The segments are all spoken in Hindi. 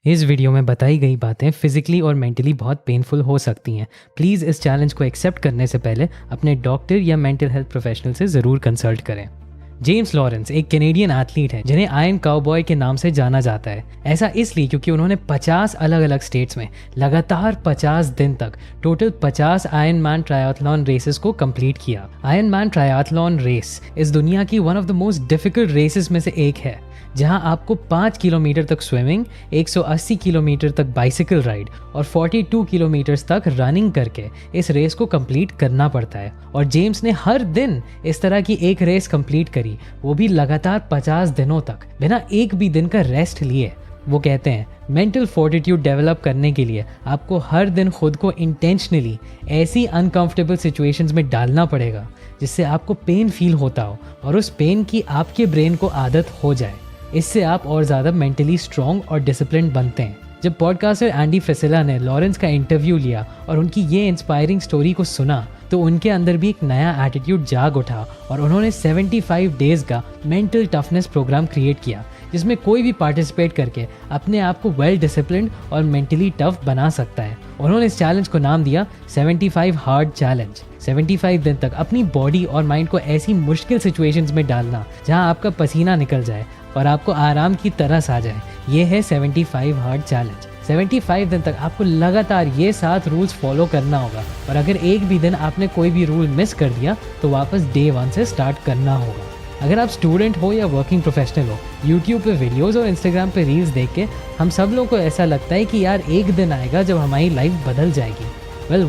इस वीडियो में बताई गई बातें फिजिकली और मेंटली बहुत पेनफुल हो सकती हैं। प्लीज़ इस चैलेंज को एक्सेप्ट करने से पहले अपने डॉक्टर या मेंटल हेल्थ प्रोफेशनल से ज़रूर कंसल्ट करें। जेम्स लॉरेंस एक कैनेडियन एथलीट हैं जिन्हें आयरन काउबॉय के नाम से जाना जाता है। ऐसा इसलिए क्योंकि उन्होंने 50 अलग अलग स्टेट्स में लगातार 50 दिन तक total 50 Ironman triathlon races को कंप्लीट किया। आयरन मैन ट्रायथलॉन रेस इस दुनिया की one of the most difficult races में से एक है, जहां आपको 5 किलोमीटर तक स्विमिंग, 180 किलोमीटर तक बाइसिकल राइड और 42 किलोमीटर तक रनिंग करके इस रेस को कंप्लीट करना पड़ता है। और जेम्स ने हर दिन इस तरह की एक रेस कंप्लीट करी, वो भी लगातार 50 दिनों तक बिना एक भी दिन का रेस्ट लिए। वो कहते हैं मेंटल फोर्टिट्यूड डेवलप करने के लिए आपको हर दिन खुद को इंटेंशनली ऐसी अनकंफर्टेबल सिचुएशंस में डालना पड़ेगा जिससे आपको पेन फील होता हो और उस पेन की आपके ब्रेन को आदत हो जाए। इससे आप और ज़्यादा मेंटली स्ट्रॉन्ग और डिसिप्लिन बनते हैं। जब पॉडकास्टर एंडी फ्रिसेला ने लॉरेंस का इंटरव्यू लिया और उनकी ये इंस्पायरिंग स्टोरी को सुना तो उनके अंदर भी एक नया एटीट्यूड जाग उठा और उन्होंने 75 डेज़ का मेंटल टफनेस प्रोग्राम क्रिएट किया, जिसमें कोई भी पार्टिसिपेट करके अपने आप को वेल डिसिप्लिन्ड और मेंटली टफ बना सकता है। उन्होंने इस चैलेंज को नाम दिया 75 हार्ड चैलेंज। 75 दिन तक अपनी बॉडी और माइंड को ऐसी मुश्किल सिचुएशंस में डालना जहां आपका पसीना निकल जाए और आपको आराम की तरस आ जाए, ये है 75 हार्ड चैलेंज। 75 दिन तक आपको लगातार ये 7 रूल्स फॉलो करना होगा और अगर एक भी दिन आपने कोई भी रूल मिस कर दिया तो वापस डे 1 से स्टार्ट करना होगा। अगर आप स्टूडेंट हो या वर्किंग प्रोफेशनल हो, यूट्यूब पे वीडियोस और इंस्टाग्राम पे रील्स देख के हम सब लोगों को ऐसा लगता है कि यार एक दिन आएगा जब हमारी लाइफ बदल जाएगी।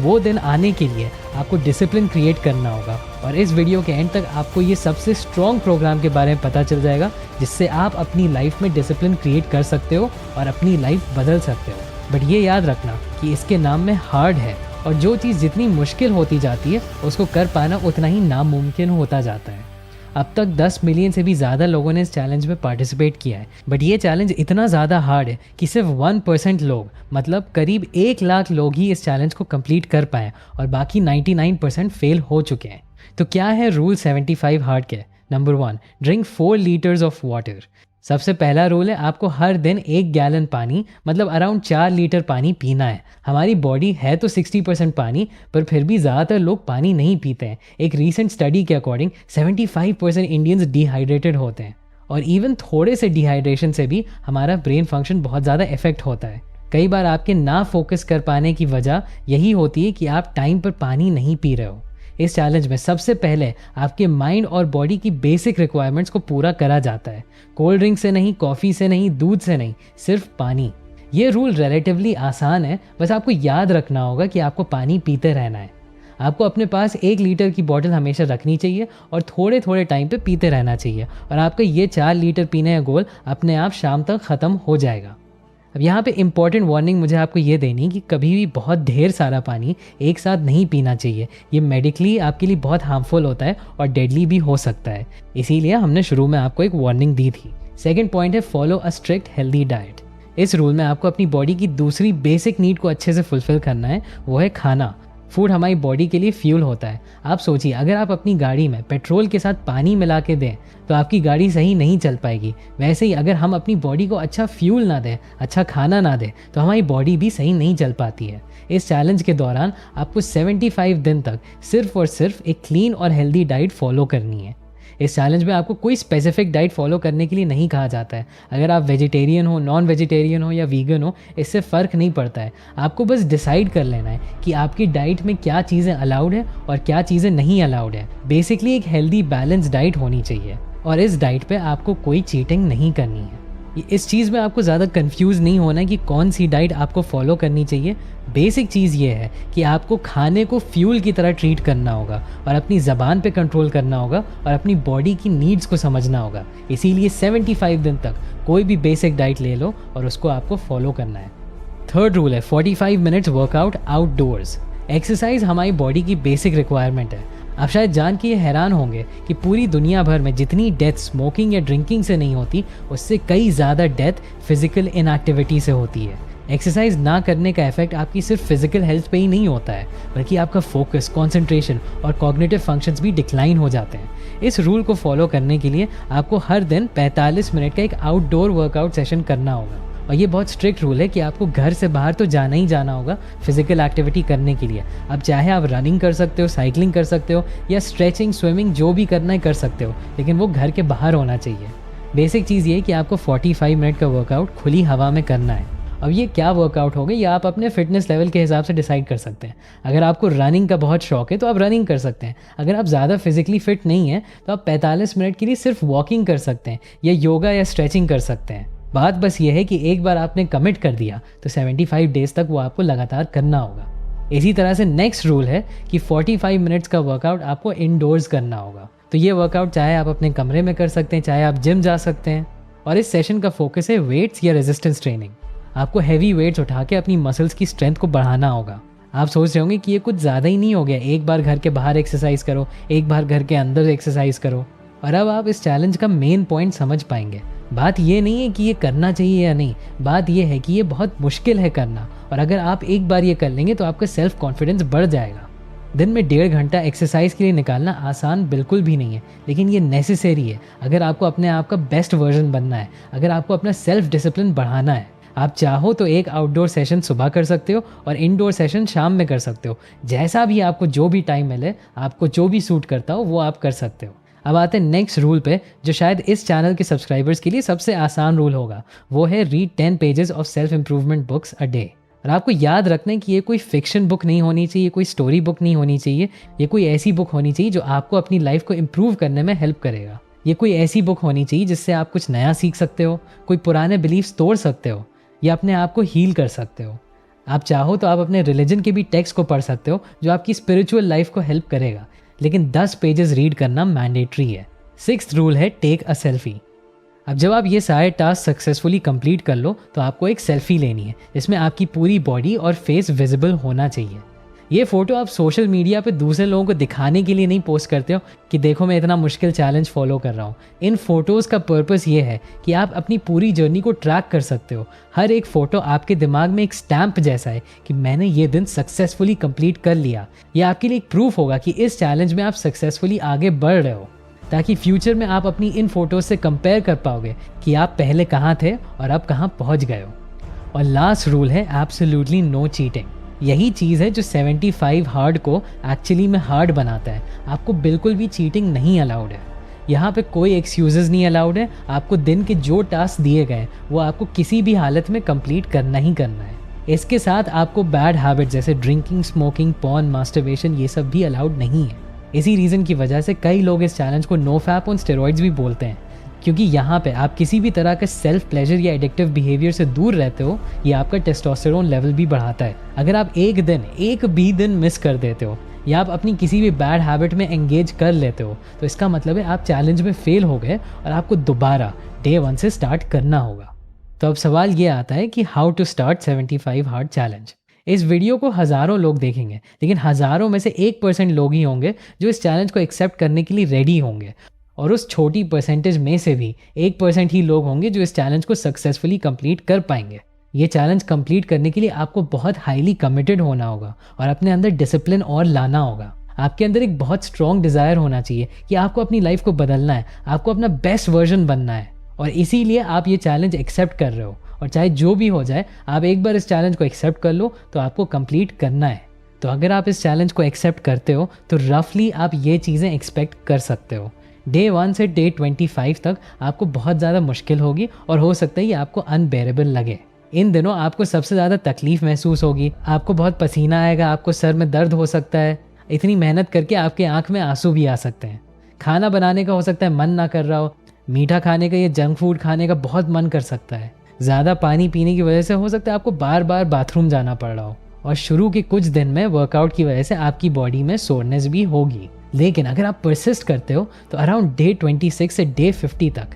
वो दिन आने के लिए आपको डिसिप्लिन क्रिएट करना होगा और इस वीडियो के एंड तक आपको ये सबसे स्ट्रॉन्ग प्रोग्राम के बारे में पता चल जाएगा जिससे आप अपनी लाइफ में डिसिप्लिन क्रिएट कर सकते हो और अपनी लाइफ बदल सकते हो। बट ये याद रखना कि इसके नाम में हार्ड है और जो चीज़ जितनी मुश्किल होती जाती है उसको कर पाना उतना ही नामुमकिन होता जाता है। अब तक 10 मिलियन से भी ज़्यादा लोगों ने इस चैलेंज में पार्टिसिपेट किया है, बट ये चैलेंज इतना ज़्यादा हार्ड है कि सिर्फ 1% लोग, मतलब करीब 1 लाख लोग ही इस चैलेंज को कंप्लीट कर पाए और बाकी 99% फेल हो चुके हैं। तो क्या है रूल 75 हार्ड के? Number 1, drink 4 litres of water. सबसे पहला रूल है आपको हर दिन 1 गैलन पानी, मतलब अराउंड 4 लीटर पानी पीना है। हमारी बॉडी है तो 60% पानी, पर फिर भी ज़्यादातर लोग पानी नहीं पीते हैं। एक रीसेंट स्टडी के अकॉर्डिंग 75% इंडियंस डिहाइड्रेटेड होते हैं और इवन थोड़े से डिहाइड्रेशन से भी हमारा ब्रेन फंक्शन बहुत ज़्यादा इफेक्ट होता है। कई बार आपके ना फोकस कर पाने की वजह यही होती है कि आप टाइम पर पानी नहीं पी रहे हो। इस चैलेंज में सबसे पहले आपके माइंड और बॉडी की बेसिक रिक्वायरमेंट्स को पूरा करा जाता है। कोल्ड ड्रिंक से नहीं, कॉफ़ी से नहीं, दूध से नहीं, सिर्फ पानी। ये रूल रिलेटिवली आसान है, बस आपको याद रखना होगा कि आपको पानी पीते रहना है। आपको अपने पास 1 लीटर की बॉटल हमेशा रखनी चाहिए और थोड़े थोड़े टाइम पे पीते रहना चाहिए और आपका ये 4 लीटर पीने का गोल अपने आप शाम तक ख़त्म हो जाएगा। अब यहाँ पे इम्पॉर्टेंट वार्निंग मुझे आपको ये देनी कि कभी भी बहुत ढेर सारा पानी एक साथ नहीं पीना चाहिए। ये मेडिकली आपके लिए बहुत हार्मफुल होता है और डेडली भी हो सकता है, इसीलिए हमने शुरू में आपको एक वार्निंग दी थी। सेकंड पॉइंट है follow a strict healthy diet. इस रूल में आपको अपनी बॉडी की दूसरी बेसिक नीड को अच्छे से फुलफिल करना है, वो है खाना। फूड हमारी बॉडी के लिए फ्यूल होता है। आप सोचिए, अगर आप अपनी गाड़ी में पेट्रोल के साथ पानी मिला के दें तो आपकी गाड़ी सही नहीं चल पाएगी। वैसे ही अगर हम अपनी बॉडी को अच्छा फ्यूल ना दें, अच्छा खाना ना दें, तो हमारी बॉडी भी सही नहीं चल पाती है। इस चैलेंज के दौरान आपको 75 दिन तक सिर्फ और सिर्फ एक क्लीन और हेल्दी डाइट फॉलो करनी है। इस चैलेंज में आपको कोई स्पेसिफिक डाइट फॉलो करने के लिए नहीं कहा जाता है। अगर आप वेजिटेरियन हो, नॉन वेजिटेरियन हो या वीगन हो, इससे फ़र्क नहीं पड़ता है। आपको बस डिसाइड कर लेना है कि आपकी डाइट में क्या चीज़ें अलाउड है और क्या चीज़ें नहीं अलाउड है। बेसिकली एक हेल्दी बैलेंस डाइट होनी चाहिए और इस डाइट पे आपको कोई चीटिंग नहीं करनी है। इस चीज़ में आपको ज़्यादा कंफ्यूज नहीं होना है कि कौन सी डाइट आपको फॉलो करनी चाहिए। बेसिक चीज़ ये है कि आपको खाने को फ्यूल की तरह ट्रीट करना होगा और अपनी ज़बान पे कंट्रोल करना होगा और अपनी बॉडी की नीड्स को समझना होगा। इसीलिए 75 दिन तक कोई भी बेसिक डाइट ले लो और उसको आपको फॉलो करना है। थर्ड रूल है 45 मिनट्स वर्कआउट आउटडोर्स। एक्सरसाइज हमारी बॉडी की बेसिक रिक्वायरमेंट है। आप शायद जान के ये हैरान होंगे कि पूरी दुनिया भर में जितनी डेथ स्मोकिंग या ड्रिंकिंग से नहीं होती, उससे कई ज़्यादा डेथ फिजिकल इनएक्टिविटी से होती है। एक्सरसाइज ना करने का इफेक्ट आपकी सिर्फ फिजिकल हेल्थ पे ही नहीं होता है, बल्कि आपका फोकस, कंसंट्रेशन और कॉग्निटिव फंक्शंस भी डिक्लाइन हो जाते हैं। इस रूल को फॉलो करने के लिए आपको हर दिन 45 मिनट का एक आउटडोर वर्कआउट सेशन करना होगा और ये बहुत स्ट्रिक्ट रूल है कि आपको घर से बाहर तो जाना ही जाना होगा फिजिकल एक्टिविटी करने के लिए। अब चाहे आप रनिंग कर सकते हो, साइकिलिंग कर सकते हो या स्ट्रेचिंग, स्विमिंग, जो भी करना है कर सकते हो, लेकिन वो घर के बाहर होना चाहिए। बेसिक चीज़ ये है कि आपको 45 मिनट का वर्कआउट खुली हवा में करना है। अब ये क्या वर्कआउट होगा ये आप अपने फिटनेस लेवल के हिसाब से डिसाइड कर सकते हैं। अगर आपको रनिंग का बहुत शौक है तो आप रनिंग कर सकते हैं। अगर आप ज़्यादा फिजिकली फिट नहीं हैं तो आप 45 मिनट के लिए सिर्फ वॉकिंग कर सकते हैं या योगा या स्ट्रेचिंग कर सकते हैं। बात बस ये है कि एक बार आपने कमिट कर दिया तो 75 डेज तक वो आपको लगातार करना होगा। इसी तरह से नेक्स्ट रूल है कि 45 मिनट्स का वर्कआउट आपको इंडोर्स करना होगा। तो ये वर्कआउट चाहे आप अपने कमरे में कर सकते हैं, चाहे आप जिम जा सकते हैं। और इस सेशन का फोकस है वेट्स या रेजिस्टेंस ट्रेनिंग। आपको हैवी वेट्स उठा के अपनी मसल्स की स्ट्रेंथ को बढ़ाना होगा। आप सोच रहे होंगे कि ये कुछ ज़्यादा ही नहीं हो गया, एक बार घर के बाहर एक्सरसाइज करो, एक बार घर के अंदर एक्सरसाइज करो। और अब आप इस चैलेंज का मेन पॉइंट समझ पाएंगे। बात ये नहीं है कि ये करना चाहिए या नहीं, बात ये है कि ये बहुत मुश्किल है करना। और अगर आप एक बार ये कर लेंगे तो आपका सेल्फ कॉन्फिडेंस बढ़ जाएगा। दिन में 1.5 घंटा एक्सरसाइज के लिए निकालना आसान बिल्कुल भी नहीं है, लेकिन ये नेसेसरी है अगर आपको अपने आप का बेस्ट वर्जन बनना है, अगर आपको अपना सेल्फ डिसिप्लिन बढ़ाना है। आप चाहो तो एक आउटडोर सेशन सुबह कर सकते हो और इनडोर सेशन शाम में कर सकते हो। जैसा भी आपको जो भी टाइम मिले, आपको जो भी सूट करता हो वो आप कर सकते हो। अब आते हैं नेक्स्ट रूल पे, जो शायद इस चैनल के सब्सक्राइबर्स के लिए सबसे आसान रूल होगा। वो है read 10 pages of self improvement books a day. और आपको याद रखना है कि ये कोई फिक्शन बुक नहीं होनी चाहिए, कोई स्टोरी बुक नहीं होनी चाहिए। ये कोई ऐसी बुक होनी चाहिए जो आपको अपनी लाइफ को इम्प्रूव करने में हेल्प करेगा। ये कोई ऐसी बुक होनी चाहिए जिससे आप कुछ नया सीख सकते हो, कोई पुराने बिलीव्स तोड़ सकते हो या अपने आप को हील कर सकते हो। आप चाहो तो आप अपने रिलीजन के भी टेक्स्ट को पढ़ सकते हो जो आपकी स्पिरिचुअल लाइफ को हेल्प करेगा, लेकिन 10 पेजेस रीड करना मैंडेटरी है। 6th रूल है टेक अ सेल्फी। अब जब आप ये सारे टास्क सक्सेसफुली कंप्लीट कर लो तो आपको एक सेल्फी लेनी है जिसमें आपकी पूरी बॉडी और फेस विजिबल होना चाहिए। ये फ़ोटो आप सोशल मीडिया पे दूसरे लोगों को दिखाने के लिए नहीं पोस्ट करते हो कि देखो मैं इतना मुश्किल चैलेंज फॉलो कर रहा हूँ। इन फ़ोटोज़ का पर्पस ये है कि आप अपनी पूरी जर्नी को ट्रैक कर सकते हो। हर एक फ़ोटो आपके दिमाग में एक स्टैम्प जैसा है कि मैंने ये दिन सक्सेसफुली कंप्लीट कर लिया। यह आपके लिए एक प्रूफ होगा कि इस चैलेंज में आप सक्सेसफुली आगे बढ़ रहे हो, ताकि फ्यूचर में आप अपनी इन फोटोज़ से कंपेयर कर पाओगे कि आप पहले कहाँ थे और अब कहाँ पहुँच गए हो। और लास्ट रूल है एब्सोल्युटली नो चीटिंग। यही चीज़ है जो 75 हार्ड को एक्चुअली में हार्ड बनाता है। आपको बिल्कुल भी चीटिंग नहीं अलाउड है। यहाँ पे कोई एक्सक्यूजेस नहीं अलाउड है। आपको दिन के जो टास्क दिए गए वो आपको किसी भी हालत में कंप्लीट करना ही करना है। इसके साथ आपको बैड हैबिट जैसे ड्रिंकिंग, स्मोकिंग, पॉर्न, मास्टरबेशन ये सब भी अलाउड नहीं है। इसी रीज़न की वजह से कई लोग इस चैलेंज को नो फैप ऑन स्टेरॉइड्स भी बोलते हैं, क्योंकि यहाँ पे आप किसी भी तरह के सेल्फ प्लेजर या एडिक्टिव बिहेवियर से दूर रहते हो। ये आपका टेस्टोस्टेरोन लेवल भी बढ़ाता है। अगर आप एक भी दिन मिस कर देते हो या आप अपनी किसी भी बैड हैबिट में एंगेज कर लेते हो तो इसका मतलब है आप चैलेंज में फेल हो गए और आपको दोबारा डे 1 से स्टार्ट करना होगा। तो अब सवाल ये आता है कि how to start 75 hard challenge. इस वीडियो को हज़ारों लोग देखेंगे, लेकिन हज़ारों में से 1% लोग ही होंगे जो इस चैलेंज को एक्सेप्ट करने के लिए रेडी होंगे। और उस छोटी परसेंटेज में से भी 1% ही लोग होंगे जो इस चैलेंज को सक्सेसफुली कंप्लीट कर पाएंगे। ये चैलेंज कंप्लीट करने के लिए आपको बहुत हाईली कमिटेड होना होगा और अपने अंदर डिसिप्लिन और लाना होगा। आपके अंदर एक बहुत स्ट्रॉन्ग डिज़ायर होना चाहिए कि आपको अपनी लाइफ को बदलना है, आपको अपना बेस्ट वर्जन बनना है, और इसीलिए आप ये चैलेंज एक्सेप्ट कर रहे हो। और चाहे जो भी हो जाए, आप एक बार इस चैलेंज को एक्सेप्ट कर लो तो आपको कंप्लीट करना है। तो अगर आप इस चैलेंज को एक्सेप्ट करते हो तो रफली आप ये चीज़ें एक्सपेक्ट कर सकते हो। डे 1 से डे 25 तक आपको बहुत ज़्यादा मुश्किल होगी और हो सकता है ये आपको अनबेरेबल लगे। इन दिनों आपको सबसे ज़्यादा तकलीफ़ महसूस होगी, आपको बहुत पसीना आएगा, आपको सर में दर्द हो सकता है। इतनी मेहनत करके आपके आँख में आंसू भी आ सकते हैं। खाना बनाने का हो सकता है मन ना कर रहा हो, मीठा खाने का या जंक फूड खाने का बहुत मन कर सकता है। ज़्यादा पानी पीने की वजह से हो सकता है आपको बार बार बाथरूम जाना पड़ रहा हो, और शुरू के कुछ दिन में वर्कआउट की वजह से आपकी बॉडी में सोरनेस भी होगी। लेकिन अगर आप परसिस्ट करते हो तो अराउंड डे 26 से डे 50 तक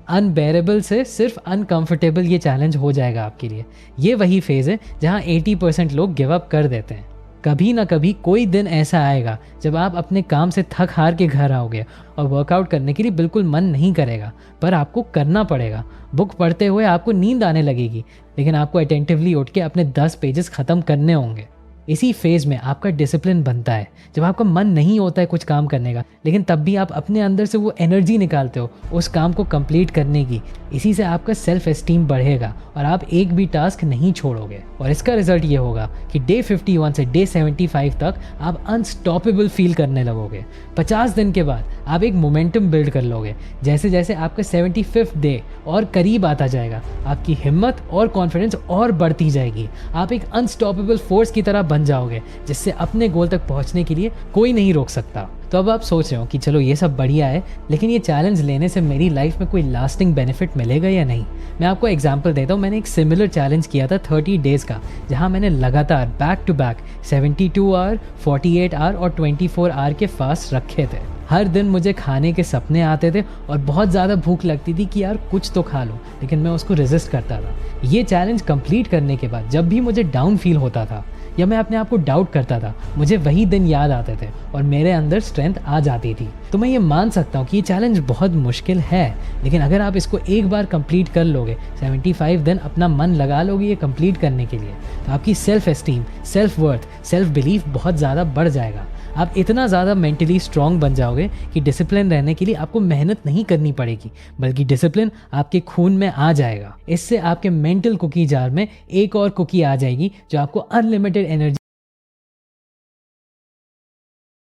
अनबेरेबल से सिर्फ अनकंफर्टेबल ये चैलेंज हो जाएगा आपके लिए। ये वही फेज़ है जहाँ 80% लोग गिव अप कर देते हैं। कभी ना कभी कोई दिन ऐसा आएगा जब आप अपने काम से थक हार के घर आओगे और वर्कआउट करने के लिए बिल्कुल मन नहीं करेगा, पर आपको करना पड़ेगा। बुक पढ़ते हुए आपको नींद आने लगेगी, लेकिन आपको अटेंटिवली उठ के अपने 10 पेजेस ख़त्म करने होंगे। इसी फेज़ में आपका डिसिप्लिन बनता है, जब आपका मन नहीं होता है कुछ काम करने का, लेकिन तब भी आप अपने अंदर से वो एनर्जी निकालते हो उस काम को कंप्लीट करने की। इसी से आपका सेल्फ एस्टीम बढ़ेगा और आप एक भी टास्क नहीं छोड़ोगे। और इसका रिजल्ट ये होगा कि डे 51 से डे 75 तक आप अनस्टॉपेबल फील करने लगोगे। 50 दिन के बाद आप एक मोमेंटम बिल्ड कर लोगे। जैसे जैसे आपका 75th डे और करीब आता जाएगा, आपकी हिम्मत और कॉन्फिडेंस और बढ़ती जाएगी। आप एक अनस्टॉपेबल फोर्स की तरह बन जाओगे, जिससे अपने गोल तक पहुंचने के लिए कोई नहीं रोक सकता। तो अब आप सोच रहे हो कि चलो ये सब बढ़िया है, लेकिन ये चैलेंज लेने से मेरी लाइफ में कोई लास्टिंग बेनिफिट मिलेगा या नहीं। मैं आपको एग्जांपल देता हूँ। मैंने एक सिमिलर चैलेंज किया था 30 डेज़ का, जहाँ मैंने लगातार back to back 72 hour, 48 hour और 24 आवर के फास्ट रखे थे। हर दिन मुझे खाने के सपने आते थे और बहुत ज़्यादा भूख लगती थी कि यार कुछ तो खा लूँ, लेकिन मैं उसको रेजिस्ट करता था। ये चैलेंज कंप्लीट करने के बाद जब भी मुझे डाउन फील होता था या मैं अपने आप को डाउट करता था, मुझे वही दिन याद आते थे और मेरे अंदर स्ट्रेंथ आ जाती थी। तो मैं ये मान सकता हूँ कि ये चैलेंज बहुत मुश्किल है, लेकिन अगर आप इसको एक बार कंप्लीट कर लोगे, 75 दिन अपना मन लगा लोगे ये कंप्लीट करने के लिए, तो आपकी self esteem, self worth, self belief बहुत ज़्यादा बढ़ जाएगा। आप इतना ज़्यादा मेंटली स्ट्रॉन्ग बन जाओगे कि डिसिप्लिन रहने के लिए आपको मेहनत नहीं करनी पड़ेगी, बल्कि डिसिप्लिन आपके खून में आ जाएगा। इससे आपके मेंटल कुकी जार में एक और कुकी आ जाएगी जो आपको अनलिमिटेड एनर्जी